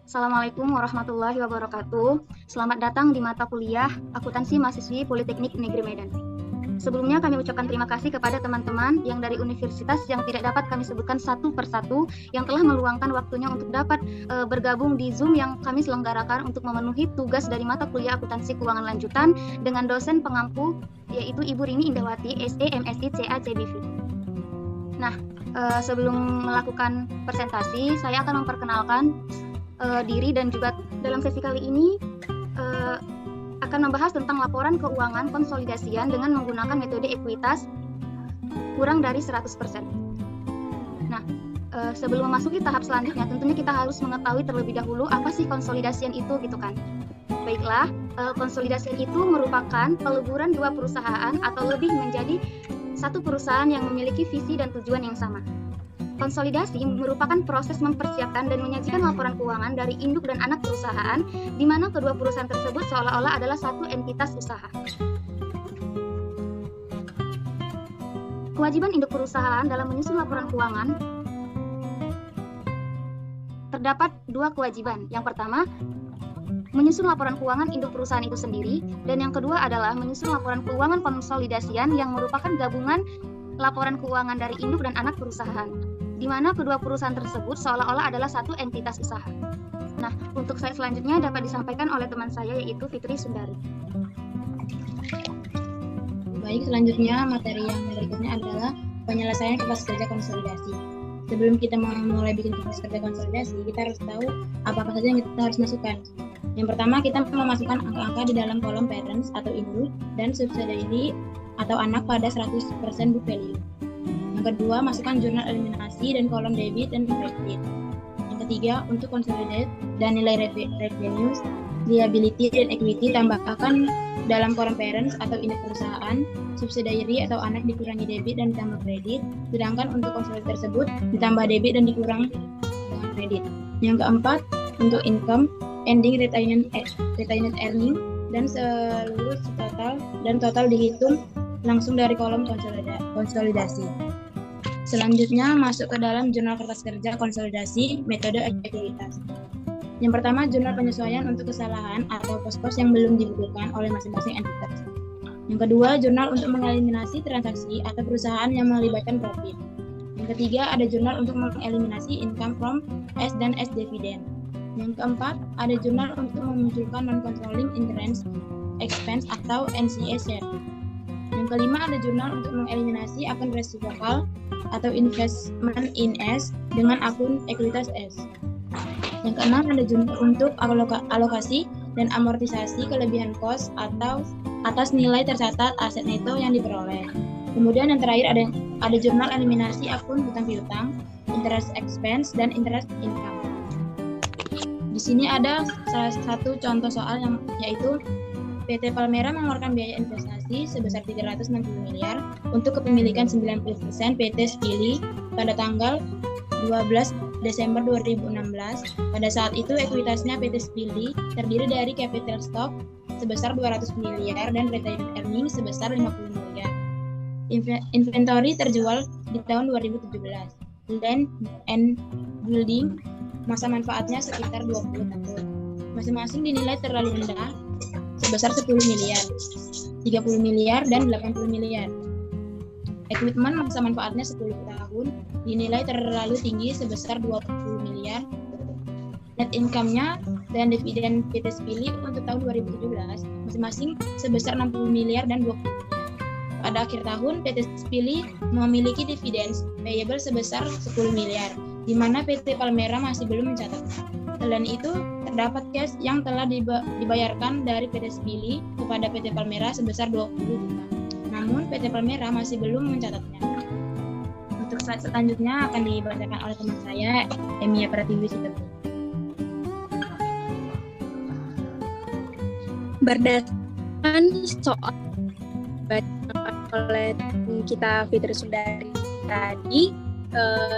Assalamualaikum warahmatullahi wabarakatuh. Selamat datang di mata kuliah Akuntansi Mahasiswi Politeknik Negeri Medan. Sebelumnya kami ucapkan terima kasih kepada teman-teman yang dari universitas yang tidak dapat kami sebutkan satu persatu yang telah meluangkan waktunya untuk dapat bergabung di Zoom yang kami selenggarakan untuk memenuhi tugas dari mata kuliah Akuntansi Keuangan Lanjutan dengan dosen pengampu yaitu Ibu Rini Indawati, SE MSI CA CBV. Nah, sebelum melakukan presentasi, saya akan memperkenalkan diri dan juga dalam sesi kali ini akan membahas tentang laporan keuangan konsolidasian dengan menggunakan metode ekuitas kurang dari 100%. Nah, sebelum memasuki tahap selanjutnya, tentunya kita harus mengetahui terlebih dahulu apa sih konsolidasian itu gitu kan. Baiklah, konsolidasian itu merupakan peleburan dua perusahaan atau lebih menjadi satu perusahaan yang memiliki visi dan tujuan yang sama. Konsolidasi merupakan proses mempersiapkan dan menyajikan laporan keuangan dari induk dan anak perusahaan, di mana kedua perusahaan tersebut seolah-olah adalah satu entitas usaha. Kewajiban induk perusahaan dalam menyusun laporan keuangan terdapat dua kewajiban. Yang pertama, menyusun laporan keuangan induk perusahaan itu sendiri, dan yang kedua adalah menyusun laporan keuangan konsolidasian yang merupakan gabungan laporan keuangan dari induk dan anak perusahaan, di mana kedua perusahaan tersebut seolah-olah adalah satu entitas usaha. Nah, untuk slide selanjutnya dapat disampaikan oleh teman saya yaitu Fitri Sundari. Baik, selanjutnya materi yang berikutnya adalah penyelesaian kertas kerja konsolidasi. Sebelum kita mulai bikin kertas kerja konsolidasi, kita harus tahu apa-apa saja yang kita harus masukkan. Yang pertama, kita memasukkan angka-angka di dalam kolom parents atau induk dan subsidiary atau anak pada 100% book value. Yang kedua, masukkan jurnal eliminasi dan kolom debit dan credit. Yang ketiga, untuk consolidate dan nilai revenues, liability dan equity tambahkan dalam kolom parents atau induk perusahaan, subsidiary atau anak dikurangi debit dan ditambah kredit, sedangkan untuk consolidate tersebut ditambah debit dan dikurang dengan kredit. Yang keempat, untuk income, ending retained earning dan seluruh total dihitung langsung dari kolom konsolidasi. Selanjutnya masuk ke dalam jurnal kertas kerja konsolidasi metode ekuitas. Yang pertama, jurnal penyesuaian untuk kesalahan atau pos-pos yang belum dibukukan oleh masing-masing entitas. Yang kedua, jurnal untuk mengeliminasi transaksi atau perusahaan yang melibatkan profit. Yang ketiga, ada jurnal untuk mengeliminasi income from S dan S dividend. Yang keempat, ada jurnal untuk memunculkan non-controlling interest expense atau NCA share. Yang kelima, ada jurnal untuk mengeliminasi akun resiprokal atau investment in S dengan akun ekuitas S. Yang keenam, ada jurnal untuk alokasi dan amortisasi kelebihan kos atau atas nilai tercatat aset neto yang diperoleh. Kemudian yang terakhir ada jurnal eliminasi akun hutang piutang, interest expense dan interest income. Di sini ada salah satu contoh soal yang yaitu PT Palmera mengeluarkan biaya investasi sebesar 360 miliar untuk kepemilikan 90% PT Spili pada tanggal 12 Desember 2016. Pada saat itu ekuitasnya PT Spili terdiri dari capital stock sebesar 200 miliar dan retained earning sebesar 50 miliar. Inventory terjual di tahun 2017. Land and building masa manfaatnya sekitar 20 tahun. Masing-masing dinilai terlalu rendah sebesar 10 miliar, 30 miliar, dan 80 miliar. Equipment masa manfaatnya 10 tahun, dinilai terlalu tinggi sebesar 20 miliar. Net income-nya dan dividen PT Spili untuk tahun 2017 masing-masing sebesar 60 miliar dan 20 miliar. Pada akhir tahun, PT Spili memiliki dividen payable sebesar 10 miliar, di mana PT Palmera masih belum mencatatnya. Selain itu, terdapat cash yang telah dibayarkan dari PT Spili kepada PT Palmera sebesar 20 juta. Namun, PT Palmera masih belum mencatatnya. Untuk slide selanjutnya akan dibacakan oleh teman saya, Emia Pratiwi Sitepu. Berdasarkan soal oleh kita Fitri Sundari tadi,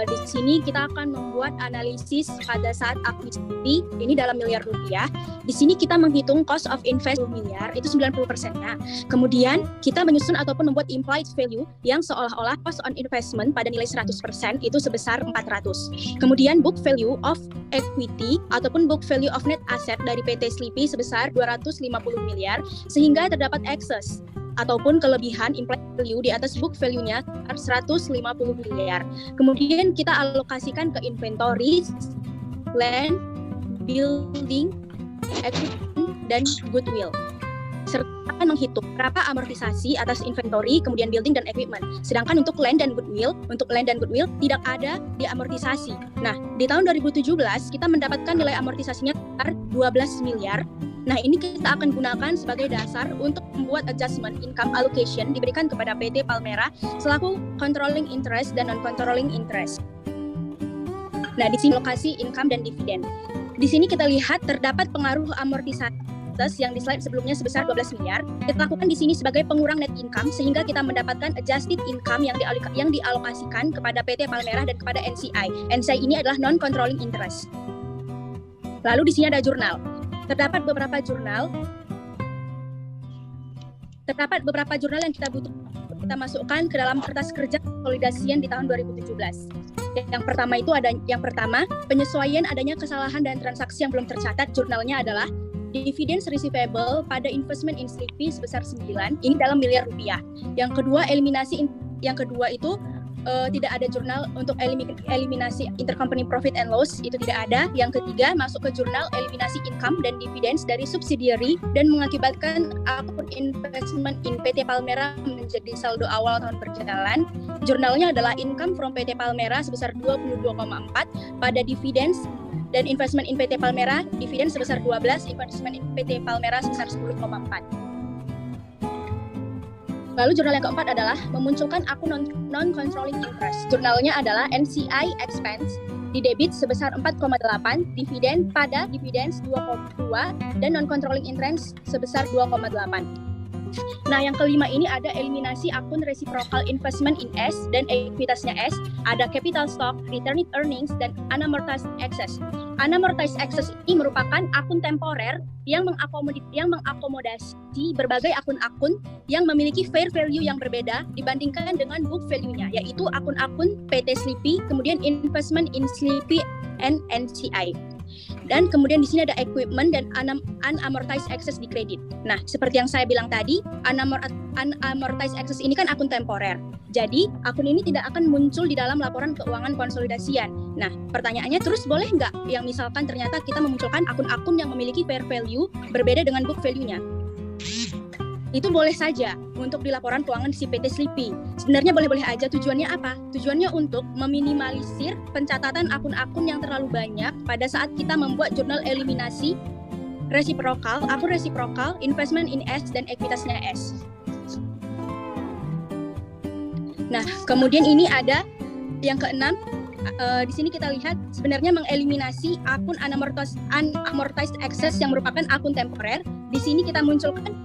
Di sini kita akan membuat analisis pada saat akuisisi, ini dalam miliar rupiah. Di sini kita menghitung cost of invest 10 miliar, itu 90%-nya. Kemudian kita menyusun ataupun membuat implied value yang seolah-olah cost on investment pada nilai 100% itu sebesar 400. Kemudian book value of equity ataupun book value of net asset dari PT Sleepy sebesar 250 miliar, sehingga terdapat excess ataupun kelebihan implied value di atas book value-nya 150 miliar. Kemudian kita alokasikan ke inventory, land, building, equipment, dan goodwill. Serta menghitung berapa amortisasi atas inventory, kemudian building dan equipment. Sedangkan untuk land dan goodwill tidak ada diamortisasi. Nah, di tahun 2017 kita mendapatkan nilai amortisasinya sekitar 12 miliar. Nah, ini kita akan gunakan sebagai dasar untuk membuat adjustment income allocation diberikan kepada PT Palmera selaku controlling interest dan non-controlling interest. Nah, di sini lokasi income dan dividen. Di sini kita lihat terdapat pengaruh amortisasi yang di slide sebelumnya sebesar 12 miliar. Kita lakukan di sini sebagai pengurang net income sehingga kita mendapatkan adjusted income yang dialokasikan kepada PT Palmera dan kepada NCI. NCI ini adalah non-controlling interest. Lalu di sini ada jurnal. Terdapat beberapa jurnal yang kita masukkan ke dalam kertas kerja konsolidasian di tahun 2017. Yang pertama, penyesuaian adanya kesalahan dan transaksi yang belum tercatat. Jurnalnya adalah dividends receivable pada investment in Sleepy sebesar 9, ini dalam miliar rupiah. Yang kedua itu tidak ada jurnal untuk eliminasi intercompany profit and loss, itu tidak ada. Yang ketiga, masuk ke jurnal eliminasi income dan dividends dari subsidiary dan mengakibatkan akun investment in PT Palmera menjadi saldo awal tahun berjalan. Jurnalnya adalah income from PT Palmera sebesar 22,4 pada dividends dan investment in PT Palmera, dividen sebesar 12, investment in PT Palmera sebesar 10,4. Lalu jurnal yang keempat adalah memunculkan akun non-controlling interest. Jurnalnya adalah NCI expense di debit sebesar 4,8, dividen pada dividends 2,2, dan non-controlling interest sebesar 2,8. Nah, yang kelima ini ada eliminasi akun reciprocal investment in S dan ekuitasnya S, ada capital stock, retained earnings, dan unamortized excess. Unamortized excess ini merupakan akun temporer yang mengakomodasi berbagai akun-akun yang memiliki fair value yang berbeda dibandingkan dengan book value-nya, yaitu akun-akun PT Sleepy, kemudian investment in Sleepy and NCI. Dan kemudian di sini ada equipment dan unamortized excess di kredit. Nah, seperti yang saya bilang tadi, unamortized excess ini kan akun temporer. Jadi, akun ini tidak akan muncul di dalam laporan keuangan konsolidasian. Nah, pertanyaannya terus boleh nggak yang misalkan ternyata kita memunculkan akun-akun yang memiliki fair value berbeda dengan book value-nya? Itu boleh saja untuk di laporan keuangan si PT Sleepy. Sebenarnya boleh-boleh aja. Tujuannya apa? Tujuannya untuk meminimalisir pencatatan akun-akun yang terlalu banyak pada saat kita membuat jurnal eliminasi resiprokal, akun resiprokal, investment in S, dan ekuitasnya S. Nah, kemudian ini ada yang keenam. Di sini kita lihat sebenarnya mengeliminasi akun unamortized excess yang merupakan akun temporer. Di sini kita munculkan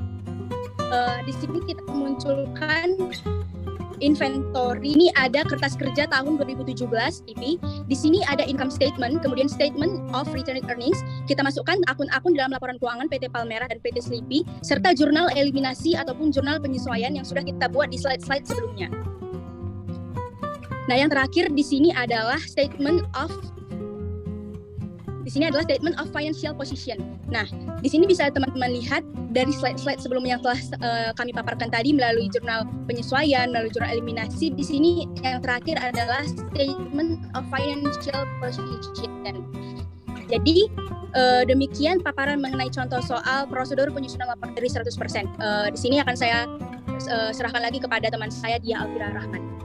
inventory. Ini ada kertas kerja tahun 2017 TV. Di sini ada income statement, kemudian statement of retained earnings. Kita masukkan akun-akun dalam laporan keuangan PT Palmera dan PT Sleepy, serta jurnal eliminasi ataupun jurnal penyesuaian yang sudah kita buat di slide-slide sebelumnya. Nah, yang terakhir di sini adalah statement of financial position. Nah, di sini bisa teman-teman lihat dari slide-slide sebelumnya yang telah kami paparkan tadi melalui jurnal penyesuaian, melalui jurnal eliminasi. Di sini yang terakhir adalah statement of financial position. Jadi, demikian paparan mengenai contoh soal prosedur penyusunan laporan dari 100%. Di sini akan saya serahkan lagi kepada teman saya, Dia Alfira Rahman.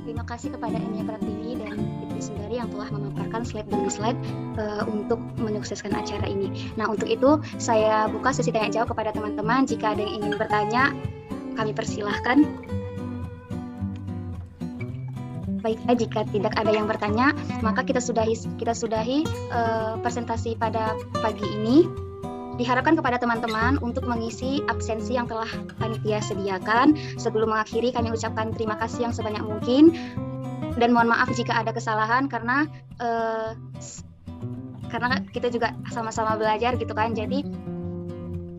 Terima kasih kepada Enia Pratiwi dan Fitri Sundari yang telah memaparkan slide demi slide untuk menyukseskan acara ini. Nah, untuk itu saya buka sesi tanya jawab kepada teman-teman. Jika ada yang ingin bertanya, kami persilahkan. Baiklah, jika tidak ada yang bertanya, maka kita sudahi presentasi pada pagi ini. Diharapkan kepada teman-teman untuk mengisi absensi yang telah panitia sediakan. Sebelum mengakhiri, kami ucapkan terima kasih yang sebanyak mungkin dan mohon maaf jika ada kesalahan karena kita juga sama-sama belajar gitu kan. Jadi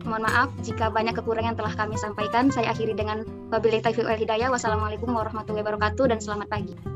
mohon maaf jika banyak kekurangan yang telah kami sampaikan. Saya akhiri dengan wabillahi taufiq wal hidayah. Wassalamualaikum warahmatullahi wabarakatuh dan selamat pagi.